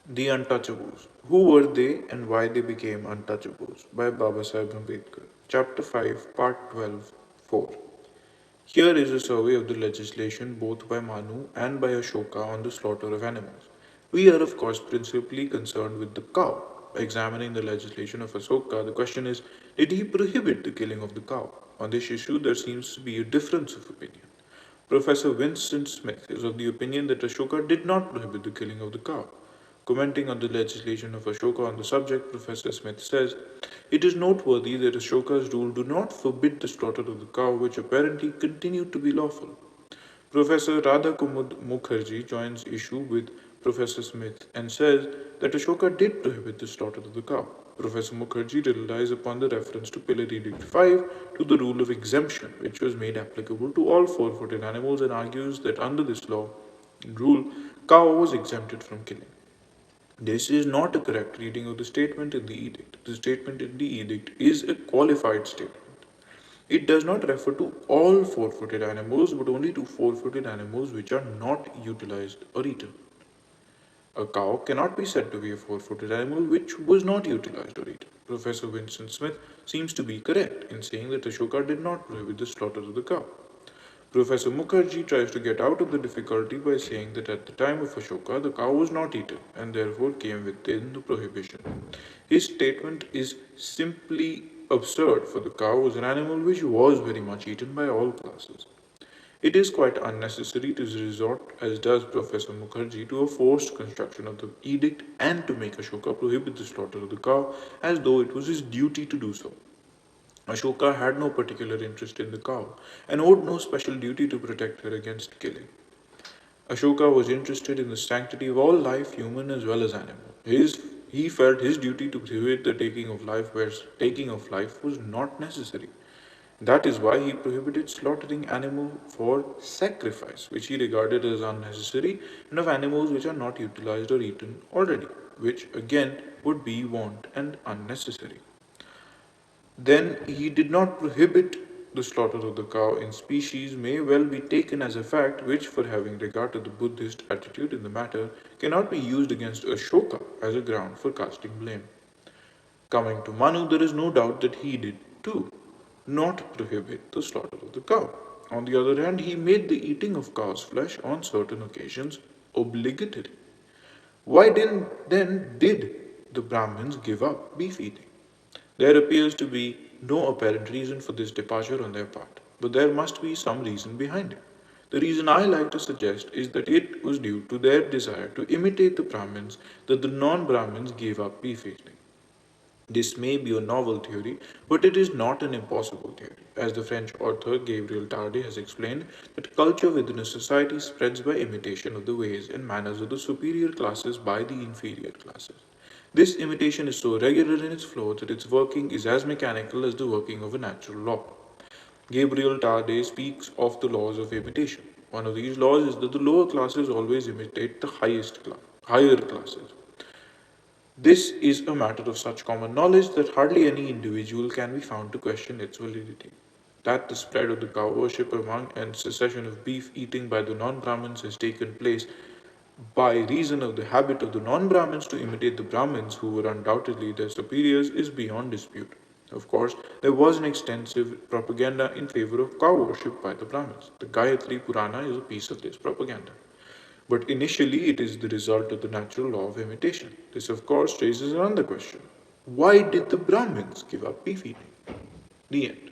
The Untouchables. Who were they and why they became untouchables? By Babasaheb Ambedkar. Chapter 5, Part 12, 4. Here is a survey of the legislation both by Manu and by Ashoka on the slaughter of animals. We are, of course, principally concerned with the cow. By examining the legislation of Ashoka, the question is, did he prohibit the killing of the cow? On this issue, there seems to be a difference of opinion. Professor Winston Smith is of the opinion that Ashoka did not prohibit the killing of the cow. Commenting on the legislation of Ashoka on the subject, Professor Smith says, it is noteworthy that Ashoka's rule do not forbid the slaughter of the cow, which apparently continued to be lawful. Professor Radha Kumud Mukherjee joins issue with Professor Smith and says that Ashoka did prohibit the slaughter of the cow. Professor Mukherjee relies upon the reference to Pillar Edict 5 to the rule of exemption, which was made applicable to all four-footed animals, and argues that under this law rule, cow was exempted from killing. This is not a correct reading of the statement in the edict. The statement in the edict is a qualified statement. It does not refer to all four-footed animals, but only to four-footed animals which are not utilized or eaten. A cow cannot be said to be a four-footed animal which was not utilized or eaten. Professor Winston Smith seems to be correct in saying that Ashoka did not prohibit the slaughter of the cow. Professor Mukherjee tries to get out of the difficulty by saying that at the time of Ashoka, the cow was not eaten and therefore came within the prohibition. His statement is simply absurd, for the cow was an animal which was very much eaten by all classes. It is quite unnecessary to resort, as does Professor Mukherjee, to a forced construction of the edict and to make Ashoka prohibit the slaughter of the cow as though it was his duty to do so. Ashoka had no particular interest in the cow and owed no special duty to protect her against killing. Ashoka was interested in the sanctity of all life, human as well as animal. He felt his duty to prohibit the taking of life where taking of life was not necessary. That is why he prohibited slaughtering animals for sacrifice, which he regarded as unnecessary, and of animals which are not utilized or eaten already, which again would be want and unnecessary. Then he did not prohibit the slaughter of the cow in species may well be taken as a fact which, for having regard to the Buddhist attitude in the matter, cannot be used against Ashoka as a ground for casting blame. Coming to Manu, there is no doubt that he did too not prohibit the slaughter of the cow. On the other hand, he made the eating of cow's flesh on certain occasions obligatory. Why then did the Brahmins give up beef eating? There appears to be no apparent reason for this departure on their part, but there must be some reason behind it. The reason I like to suggest is that it was due to their desire to imitate the Brahmins that the non Brahmins gave up beef eating. This may be a novel theory, but it is not an impossible theory. As the French author Gabriel Tarde has explained, that culture within a society spreads by imitation of the ways and manners of the superior classes by the inferior classes. This imitation is so regular in its flow that its working is as mechanical as the working of a natural law. Gabriel Tarde speaks of the laws of imitation. One of these laws is that the lower classes always imitate the higher classes. This is a matter of such common knowledge that hardly any individual can be found to question its validity. That the spread of the cow worship among and cessation of beef eating by the non-Brahmins has taken place by reason of the habit of the non-Brahmins to imitate the Brahmins, who were undoubtedly their superiors, is beyond dispute. Of course, there was an extensive propaganda in favor of cow worship by the Brahmins. The Gayatri Purana is a piece of this propaganda. But initially, it is the result of the natural law of imitation. This, of course, raises another question. Why did the Brahmins give up beef eating? The end.